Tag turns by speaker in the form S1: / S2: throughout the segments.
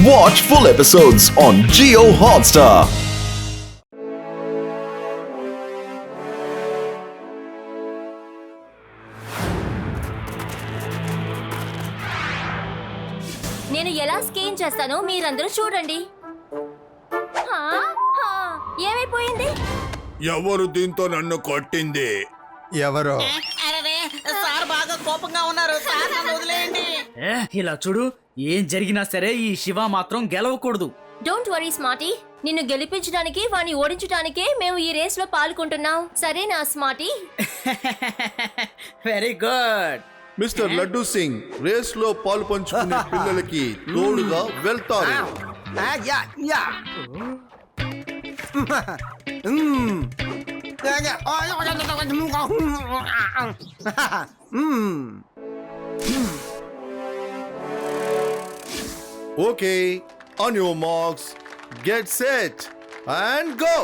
S1: Watch full episodes on Jio Hotstar.
S2: నేను ఎలా scan చేస్తానో మీరందరూ చూడండి. ఏమైపోయింది?
S3: ఎవరు దీంతో నన్ను కొట్టింది?
S4: ఎవరో
S5: సార్ బాగా కోపంగా ఉన్నారు. సార్ నన్ను వదిలేయండి.
S6: ఇలా చూడు, ఏం జరిగినా సరే ఈ శివ మాత్రం గెలవకూడదు.
S2: డోంట్ వరీ స్మార్టీ, నిన్ను గెలిపించడానికి వాణ్ణి ఓడించడానికే మేము ఈ రేస్ లో పాల్గొంటున్నాం. సరేనా smarty?
S6: Very good.
S3: Mister Laddu Singh race లో పాలు పంచుకునే పిల్లలకి తోడుగా వెళ్తారు. Okay, on your marks, get set and go.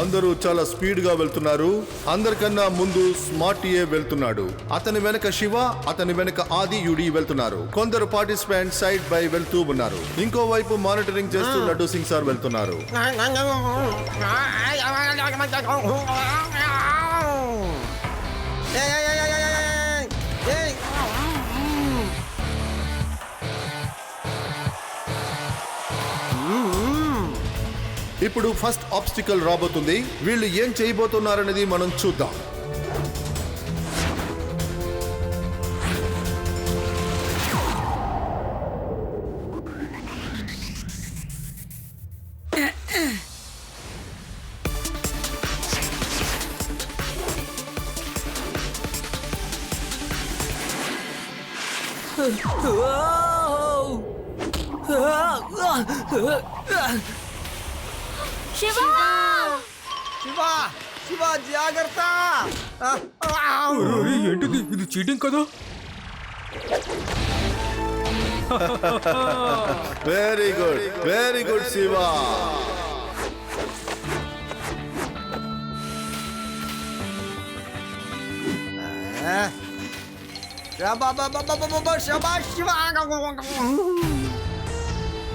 S3: అందరూ చాలా స్పీడ్ గా వెళ్తున్నారు. అందరికన్నా ముందు స్మార్టీయే వెళ్తున్నాడు. అతని వెనక శివ, అతని వెనక ఆది, యుడి వెళ్తున్నారు. కొందరు పార్టిసిపెంట్ సైడ్ బై వెళ్తూ ఉన్నారు. ఇంకోవైపు మానిటరింగ్ చేస్తూ లడ్డూ సింగ్ సార్ వెళ్తున్నారు. ఇప్పుడు ఫస్ట్ ఆబ్స్టికల్ రాబోతుంది. వీళ్ళు ఏం చేయబోతున్నారనేది మనం చూద్దాం.
S2: శివ!
S4: శివ శివ జాగ్రత్త.
S7: ఏంటిది, ఇది చీటింగ్ కదా?
S3: Very good Shiva.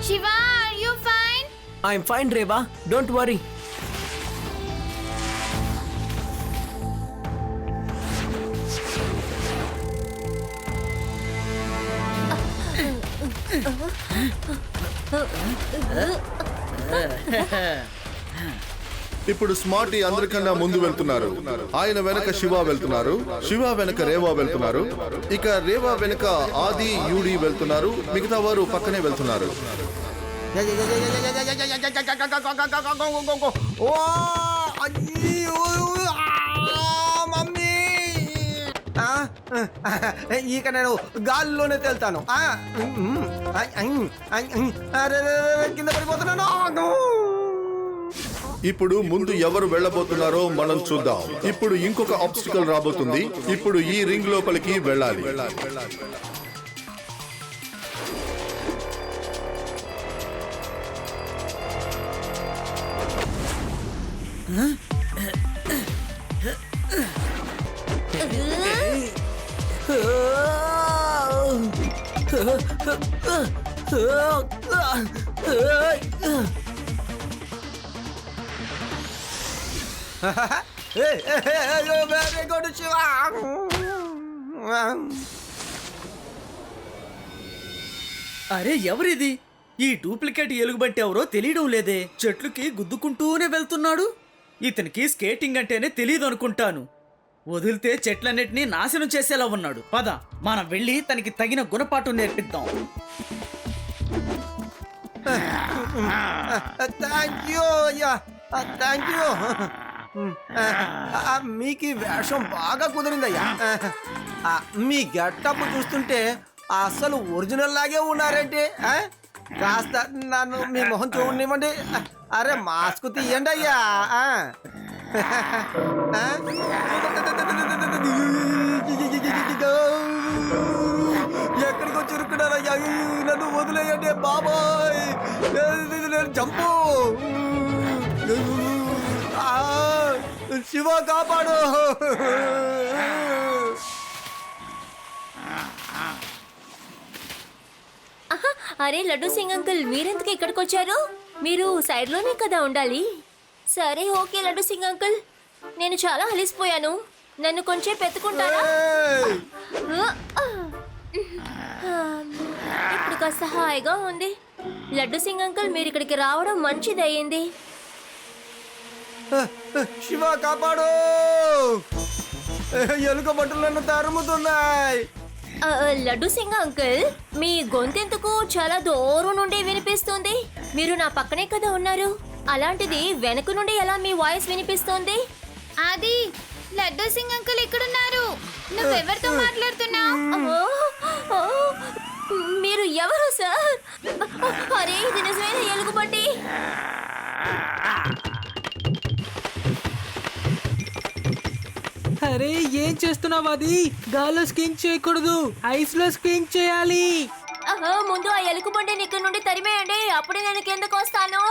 S2: Shiva, are you fine?
S7: I'm fine, Reva. Don't worry.
S3: ఇప్పుడు స్మార్టీ అందరికన్నా ముందు వెళ్తున్నారు. ఆయన వెనక శివ వెళ్తున్నారు. శివ వెనక రేవా వెళ్తున్నారు. ఇక రేవా వెనక ఆది, యుడి వెళ్తున్నారు. మిగతా వారు పక్కనే వెళ్తున్నారు.
S4: ఇక నేను గాల్లోనే తేల్తాను. కింద పడిపోతున్నాను.
S3: ఇప్పుడు ముందు ఎవరు వెళ్ళబోతున్నారో మనం చూద్దాం. ఇప్పుడు ఇంకొక ఆబ్స్టికల్ రాబోతుంది. ఇప్పుడు ఈ రింగ్ లోపలికి వెళ్ళాలి.
S4: Very good Shiva.
S6: అరే ఎవరిది? ఈ డూప్లికేట్ ఎలుగుబంటి ఎవరో తెలియడం లేదే. చెట్లుకి గుద్దుకుంటూనే వెళ్తున్నాడు. ఇతనికి స్కేటింగ్ అంటేనే తెలియదు అనుకుంటాను. వదిలితే చెట్లన్నిటినీ నాశనం చేసేలా ఉన్నాడు. పద, మనం వెళ్ళి తనకి తగిన గుణపాఠం నేర్పిద్దాం.
S4: Thank you. మీకు ఈ వేషం బాగా కుదిరిందయ్యా. మీ గెటప్ చూస్తుంటే అసలు ఒరిజినల్ లాగే ఉన్నారంటే. కాస్త నన్ను మీ మొహం చూడనివ్వండి. అరే మాస్క్ తీయండి అయ్యా. ఎక్కడికో చురుకున్నారయ్యా. నన్ను వదిలేయండి బాబాయ్. జంపు. శివ కాపాడు.
S2: అరే లడ్డు సింగ్ అంకుల్ మీరెందుకు ఇక్కడికి వచ్చారు? మీరు సైడ్ లోనే కదా ఉండాలి. సరే ఓకే లడ్డు సింగ్ అంకుల్, నేను చాలా అలిసిపోయాను, నన్ను కొంచెం పెట్టుకుంటారా? ఇప్పుడు కాస్త హాయిగా ఉంది. లడ్డు సింగ్ అంకుల్ మీరు ఇక్కడికి రావడం మంచిదయ్యింది.
S4: శివ కాపాడు, ఎలుక బట్టలు నన్ను తరుముతున్నాయి.
S2: లడ్డు సింగ్ అంకుల్ మీ గొంతెందుకు చాలా దూరం నుండి వినిపిస్తుంది? మీరు నా పక్కనే కదా ఉన్నారు, అలాంటిది వెనక నుండి ఎలా మీ వాయిస్ వినిపిస్తుంది?
S8: అది లడ్డు సింగ్ అంకుల్ ఇక్కడున్నారు. నువ్వెవరితో మాట్లాడుతున్నావు?
S2: మీరు ఎవరు సార్? అరే ఇది నిజమైన ఎలుగుబంటి.
S7: అరే ఏం చేస్తున్నావు? అది గాల్లో స్కింగ్ చేయకూడదు, ఐస్ లో స్కింగ్ చేయాలి.
S2: ముందు ఆ ఎలుగుబంటిని ఇక్కడ నుండి తరిమేయండి, అప్పుడే నేను కిందకు వస్తాను.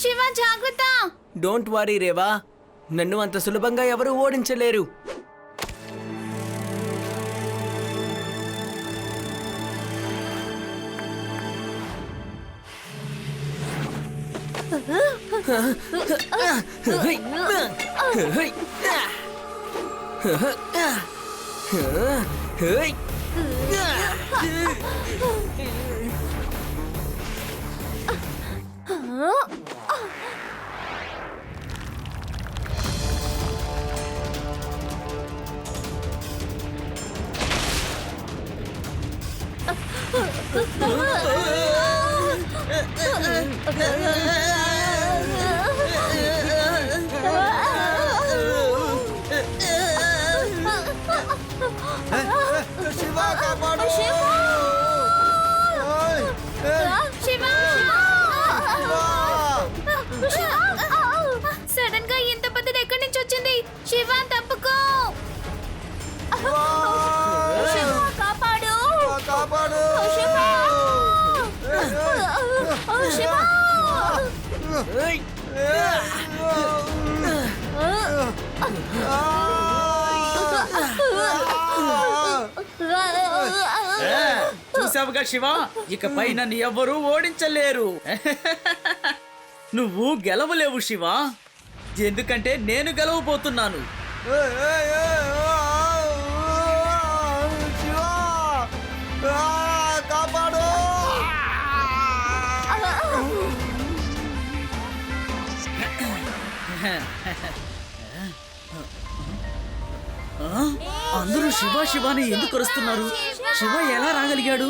S8: శివ జాగ్రత్త.
S7: డోంట్ వరీ రేవా, నన్ను అంత సులభంగా ఎవరు ఓడించలేరు.
S4: శివ కాపాడు.
S8: సడన్ గా ఇంత పెద్దది ఎక్కడి నుంచి వచ్చింది? శివ తప్పుకో.
S2: కాపాడు
S4: కాపాడు.
S6: చూసావుగా శివ, ఇకపై నన్ను ఎవ్వరూ ఓడించలేరు. నువ్వు గెలవలేవు శివ, ఎందుకంటే నేను గెలవబోతున్నాను.
S4: శివ కాపాడు.
S6: అందరూ శివ శివాని ఎందుకు అరుస్తున్నారు? శివ ఎలా రాగలిగాడు?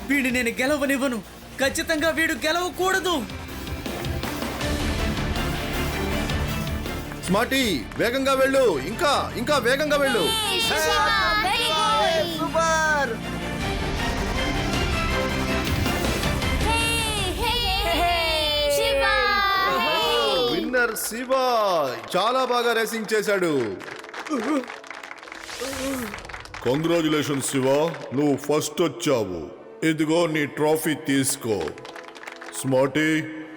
S6: వీడు నేను గెలవనివ్వను, ఖచ్చితంగా వీడు గెలవకూడదు.
S3: స్మార్టీ వేగంగా వెళ్ళు, ఇంకా ఇంకా వేగంగా వెళ్ళు.
S4: సూపర్.
S3: విన్నర్ శివ చాలా బాగా రేసింగ్ చేశాడు. కంగ్రాచులేషన్ శివ, నువ్వు ఫస్ట్ వచ్చావు. ఇదిగో నీ ట్రోఫీ తీసుకో. స్మార్టీ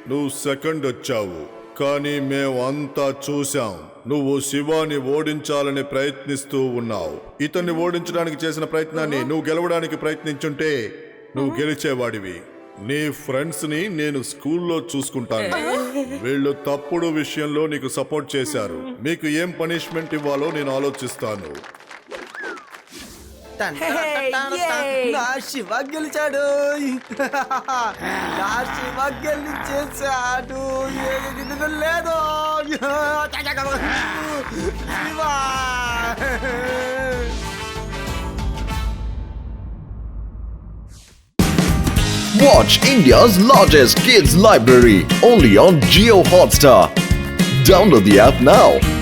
S3: నువ్వు సెకండ్ వచ్చావు, కానీ మేమంతా చూసాం నువ్వు శివాని ఓడించాలని ప్రయత్నిస్తూ ఉన్నావు. ఇతన్ని ఓడించడానికి చేసిన ప్రయత్నాన్ని నువ్వు గెలవడానికి ప్రయత్నించుంటే నువ్వు గెలిచేవాడివి. నీ ఫ్రెండ్స్ ని నేను స్కూల్లో చూసుకుంటాను. వీళ్ళు తప్పుడు విషయంలో నీకు సపోర్ట్ చేశారు. మీకు ఏం పనిష్మెంట్ ఇవ్వాలో నేను ఆలోచిస్తాను.
S4: నా శివ గెలిచాడు. నా శివ గెలిచేశాడు. లేదు Shiva.
S1: Watch India's largest kids library only on Geo Hotstar. Download the app now.